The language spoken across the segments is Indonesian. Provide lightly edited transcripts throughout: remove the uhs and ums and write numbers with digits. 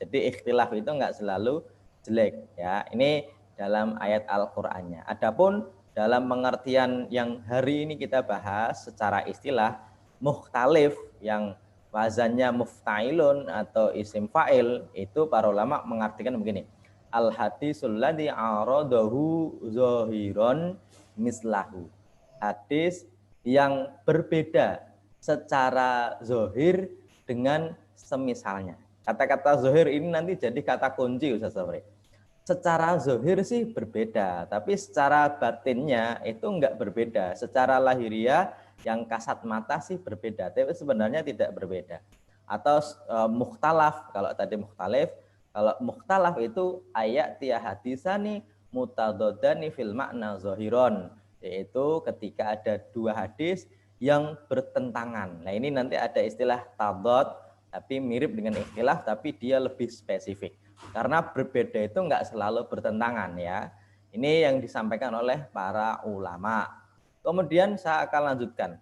Jadi ikhtilaf itu enggak selalu jelek ya. Ini dalam ayat Al-Qur'annya. Adapun dalam pengertian yang hari ini kita bahas secara istilah, mukhtalif yang wazannya muftailun atau isim fa'il, itu para ulama mengartikan begini. Al hadisul ladzi aradahu zahiron mislahu. Hadis yang berbeda secara zohir dengan semisalnya. Kata-kata zohir ini nanti jadi kata kunci Ustaz Safri. Secara zohir sih berbeda, tapi secara batinnya itu enggak berbeda. Secara lahiriah yang kasat mata sih berbeda, tapi sebenarnya tidak berbeda. Atau mukhtalaf, kalau tadi mukhtalif, kalau mukhtalaf itu ayat tiya hadisani mutadodani fil makna zohiron, yaitu ketika ada dua hadis yang bertentangan. Nah ini nanti ada istilah tadod, tapi mirip dengan ikhtilaf, tapi dia lebih spesifik. Karena berbeda itu enggak selalu bertentangan ya. Ini yang disampaikan oleh para ulama. Kemudian saya akan lanjutkan.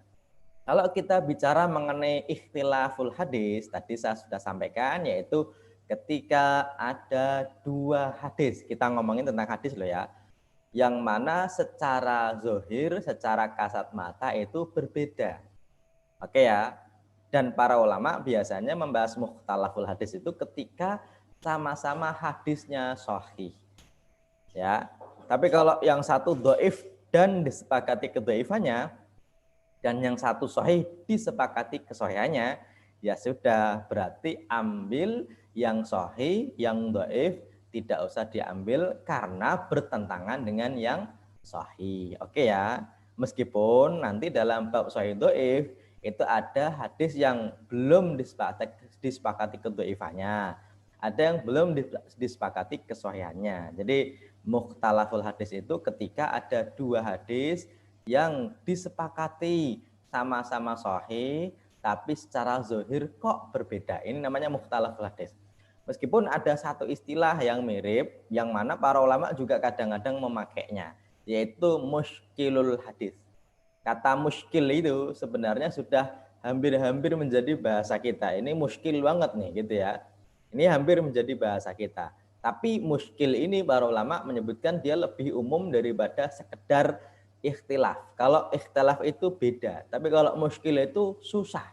Kalau kita bicara mengenai ikhtilaful hadis, tadi saya sudah sampaikan, yaitu ketika ada dua hadis. Kita ngomongin tentang hadis loh ya. Yang mana secara zohir, secara kasat mata itu berbeda. Oke ya. Dan para ulama biasanya membahas mukhtalaful hadis itu ketika sama-sama hadisnya sahih. Ya. Tapi kalau yang satu dhaif dan disepakati kedhaifannya, dan yang satu sahih disepakati kesahihannya, ya sudah, berarti ambil yang sahih, yang dhaif tidak usah diambil karena bertentangan dengan yang sahih. Oke ya. Meskipun nanti dalam bab sahih dhaif itu ada hadis yang belum disepakati kedhaifannya, ada yang belum disepakati kesahihannya. Jadi mukhtalaful hadis itu ketika ada dua hadis yang disepakati sama-sama sahih, tapi secara zahir kok berbeda. Ini namanya mukhtalaful hadis. Meskipun ada satu istilah yang mirip, yang mana para ulama juga kadang-kadang memakainya, yaitu muskilul hadis. Kata muskil itu sebenarnya sudah hampir-hampir menjadi bahasa kita. Ini muskil banget nih gitu ya. Ini hampir menjadi bahasa kita. Tapi muskil ini para ulama menyebutkan dia lebih umum daripada sekedar ikhtilaf. Kalau ikhtilaf itu beda, tapi kalau muskil itu susah.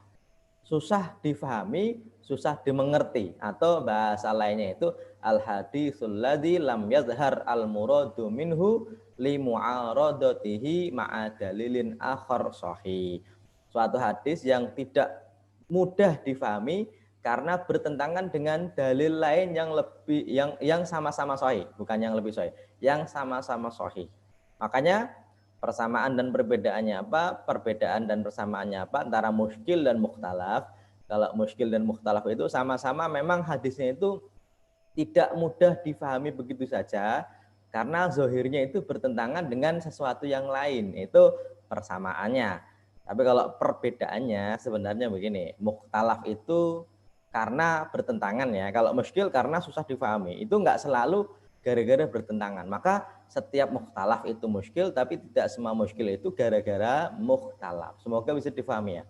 Susah difahami, susah dimengerti, atau bahasa lainnya itu al hadisul ladzi lam yazhar al muradu minhu li mu'aradatihi ma'a dalilin akhar sahih. Suatu hadis yang tidak mudah difahami karena bertentangan dengan dalil lain yang lebih yang sama-sama sahih, bukan yang lebih sahih, yang sama-sama sahih. Makanya persamaan dan perbedaannya apa? Perbedaan dan persamaannya apa antara muskil dan mukhtalaf? Kalau muskil dan mukhtalaf itu sama-sama memang hadisnya itu tidak mudah difahami begitu saja karena zohirnya itu bertentangan dengan sesuatu yang lain. Itu persamaannya. Tapi kalau perbedaannya sebenarnya begini, mukhtalaf itu karena bertentangan ya. Kalau muskil karena susah difahami. Itu enggak selalu gara-gara bertentangan. Maka setiap mukhtalaf itu muskil, tapi tidak semua muskil itu gara-gara mukhtalaf. Semoga bisa difahami ya.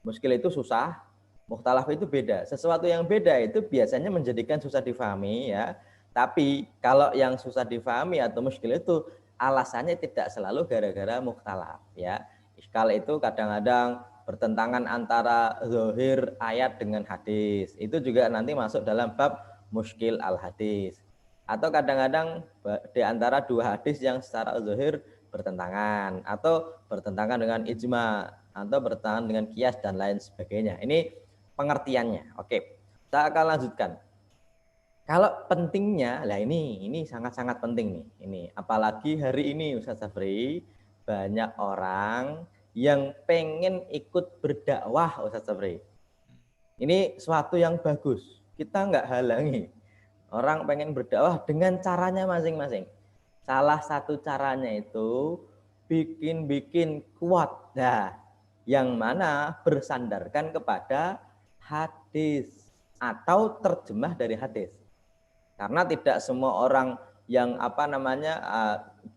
Muskil itu susah, mukhtalaf itu beda. Sesuatu yang beda itu biasanya menjadikan susah difahami ya. Tapi kalau yang susah difahami atau muskil itu alasannya tidak selalu gara-gara mukhtalaf ya. Iskal itu kadang-kadang bertentangan antara zahir ayat dengan hadis. Itu juga nanti masuk dalam bab muskil al-hadis. Atau kadang-kadang di antara dua hadis yang secara zahir bertentangan, atau bertentangan dengan ijma, atau bertentangan dengan qiyas dan lain sebagainya. Ini pengertiannya. Oke, saya akan lanjutkan. Kalau pentingnya, lah ini sangat-sangat penting nih. Ini apalagi hari ini Ustaz Safri, banyak orang yang pengen ikut berdakwah Ustaz Safri. Ini suatu yang bagus. Kita nggak halangi. Orang pengen berdakwah dengan caranya masing-masing. Salah satu caranya itu bikin kuat. Nah, yang mana bersandarkan kepada hadis atau terjemah dari hadis. Karena tidak semua orang yang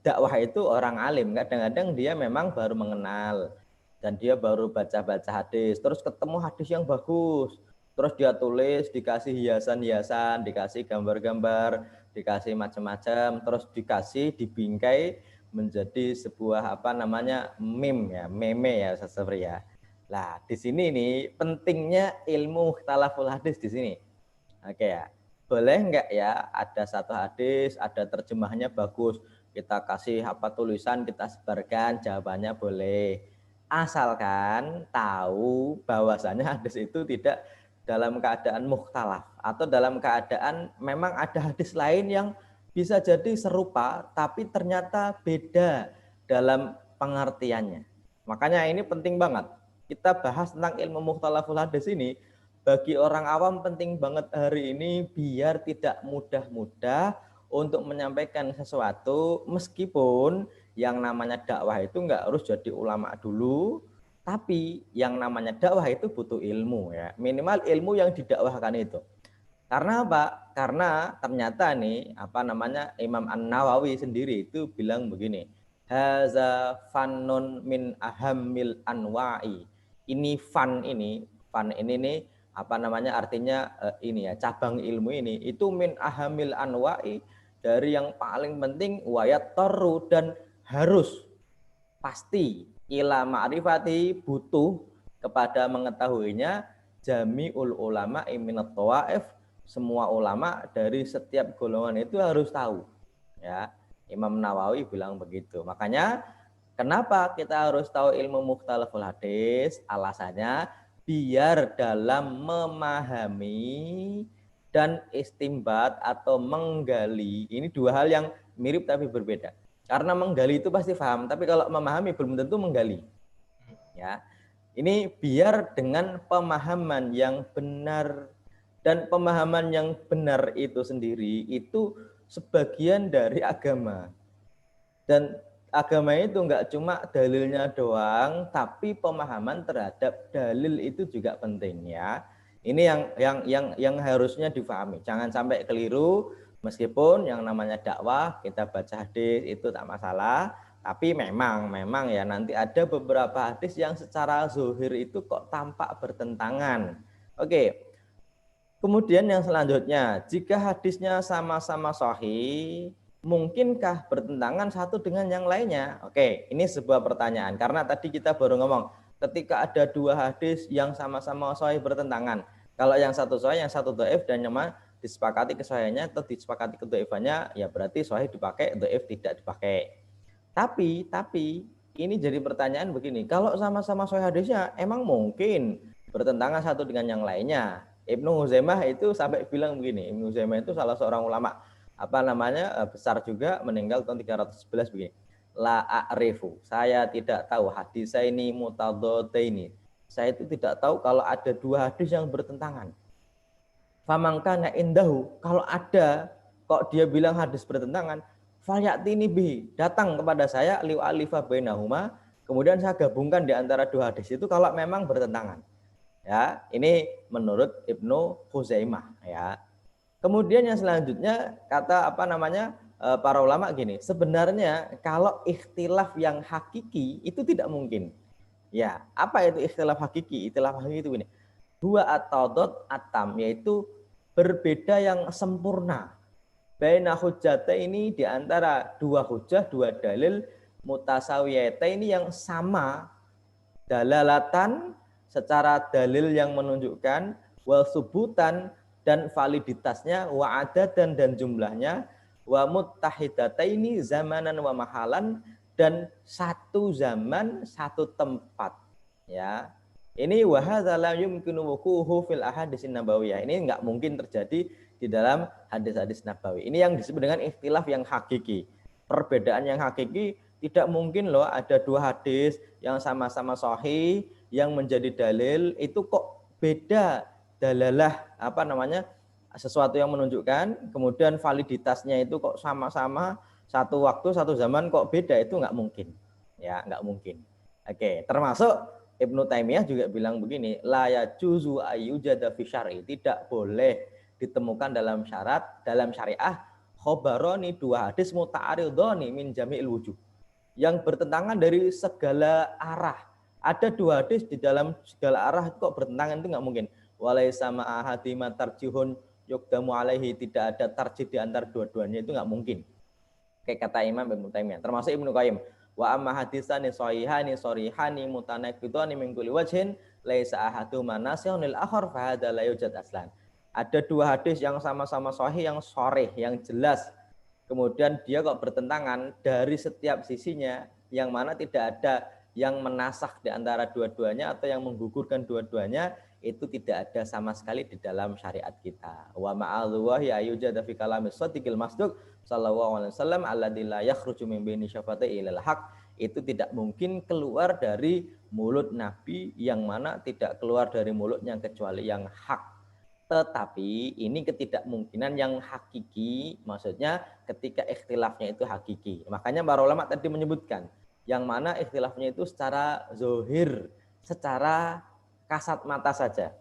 dakwah itu orang alim. Kadang-kadang dia memang baru mengenal dan dia baru baca-baca hadis, terus ketemu hadis yang bagus. terus dia tulis, dikasih hiasan-hiasan, dikasih gambar-gambar, dikasih macam-macam, terus dikasih dibingkai menjadi sebuah apa namanya meme ya, meme ya seperti ya. Nah, di sini nih pentingnya ilmu mukhtalaful hadis di sini. Oke ya. Boleh enggak ya ada satu hadis, ada terjemahnya bagus, kita kasih apa tulisan, kita sebarkan, jawabannya boleh. Asalkan tahu bahwasanya hadis itu tidak dalam keadaan mukhtalaf atau dalam keadaan memang ada hadis lain yang bisa jadi serupa tapi ternyata beda dalam pengertiannya. Makanya ini penting banget. Kita bahas tentang ilmu mukhtalaful hadis ini. Bagi orang awam penting banget hari ini biar tidak mudah-mudah untuk menyampaikan sesuatu, meskipun yang namanya dakwah itu enggak harus jadi ulama dulu, tapi yang namanya dakwah itu butuh ilmu ya, minimal ilmu yang didakwahkan itu. Karena apa? Karena ternyata nih apa namanya Imam An-Nawawi sendiri itu bilang begini, haza fannun min ahammil anwa'i. Ini fan ini nih apa namanya artinya ini ya, cabang ilmu ini itu min ahamil anwa'i, dari yang paling penting, wayat toru, dan harus pasti, ila ma'rifati, butuh kepada mengetahuinya, jami'ul ulama minat tawaif, semua ulama dari setiap golongan itu harus tahu ya. Imam Nawawi bilang begitu. Makanya kenapa kita harus tahu ilmu mukhtalaful hadis? Alasannya biar dalam memahami dan istimbat atau menggali, ini dua hal yang mirip tapi berbeda. Karena menggali itu pasti paham, tapi kalau memahami belum tentu menggali. Ya, ini biar dengan pemahaman yang benar, dan pemahaman yang benar itu sendiri itu sebagian dari agama. Dan agama itu enggak cuma dalilnya doang, tapi pemahaman terhadap dalil itu juga penting ya. Ini yang harusnya difahami. Jangan sampai keliru, meskipun yang namanya dakwah kita baca hadis itu tak masalah, tapi memang ya nanti ada beberapa hadis yang secara zuhir itu kok tampak bertentangan. Oke. Kemudian yang selanjutnya, jika hadisnya sama-sama sahih, mungkinkah bertentangan satu dengan yang lainnya? Oke, ini sebuah pertanyaan. Karena tadi kita baru ngomong, ketika ada dua hadis yang sama-sama sahih bertentangan, kalau yang satu sahih, yang satu dhaif, dan yang mana disepakati kesahihannya atau disepakati kedhaifannya, ya berarti sahih dipakai, dhaif tidak dipakai. Tapi ini jadi pertanyaan begini, kalau sama-sama sahih hadisnya, emang mungkin bertentangan satu dengan yang lainnya? Ibnu Huzaimah itu sampai bilang begini, Ibnu Huzaimah itu salah seorang ulama apa namanya besar juga, meninggal tahun 311 begini. La a'rifu, saya tidak tahu hadis ini mutadadaini. Saya itu tidak tahu kalau ada dua hadis yang bertentangan. Famangkana indahu, kalau ada kok dia bilang hadis bertentangan, falyatini bihi, datang kepada saya liu alifa bainahuma, kemudian saya gabungkan di antara dua hadis itu kalau memang bertentangan. Ya, ini menurut Ibnu Huzaimah ya. Kemudian yang selanjutnya kata apa namanya para ulama gini, sebenarnya kalau ikhtilaf yang hakiki itu tidak mungkin. Ya, apa itu ikhtilaf hakiki? Ikhtilaf hakiki itu ini. Dua atadot atam, yaitu berbeda yang sempurna. Baina hujjata ini di antara dua hujjah, dua dalil mutasawiyata ini yang sama dalalatan secara dalil yang menunjukkan, wal subutan dan validitasnya, wa adadan dan jumlahnya, wa muttahidataini zamanan wa mahalan, dan satu zaman satu tempat ya. Ini wa hadza la yumkinu wuquhu fil ahadits nabawiyah. Ini enggak mungkin terjadi di dalam hadis-hadis nabawi. Ini yang disebut dengan ikhtilaf yang hakiki. Perbedaan yang hakiki, tidak mungkin loh ada dua hadis yang sama-sama sahih yang menjadi dalil itu kok beda dalalah apa namanya sesuatu yang menunjukkan, kemudian validitasnya itu kok sama-sama satu waktu satu zaman kok beda, itu nggak mungkin ya, nggak mungkin. Oke, termasuk Ibnu Taimiyah juga bilang begini, la yajuzu ayyujada fi syar'i, tidak boleh ditemukan dalam syariah khobaroni, dua hadis muta'aridhoni min jami'il wujuh, yang bertentangan dari segala arah. Ada dua hadis di dalam segala arah kok bertentangan, itu nggak mungkin. walaisa ma'ahadima tarjihun yukdamu alaihi, tidak ada tarjih di antara dua-duanya, itu nggak mungkin. Kayak kata Imam Ibnu Taimiyah, termasuk Ibnu Qayyim. Wa amma hadisani sahihani sorihani mutanaqidani min kulli wajhin laisa ahaduhuma nasihun lil akhar fa hadza la yujad aslan. Ada dua hadis yang sama-sama sahih, yang sharih, yang jelas. Kemudian dia kok bertentangan dari setiap sisinya, yang mana tidak ada yang menasakh di antara dua-duanya atau yang menggugurkan dua-duanya, itu tidak ada sama sekali di dalam syariat kita. Wa ma'adzuwahi ayujada fi kalamis shadiqil masduq sallallahu alaihi wasallam alladzi la yakhruju min baini syafati ilal haq, itu tidak mungkin keluar dari mulut Nabi, yang mana tidak keluar dari mulutnya kecuali yang hak. Tetapi ini ketidakmungkinan yang hakiki, maksudnya ketika ikhtilafnya itu hakiki. Makanya para ulama tadi menyebutkan yang mana ikhtilafnya itu secara zohir, secara kasat mata saja.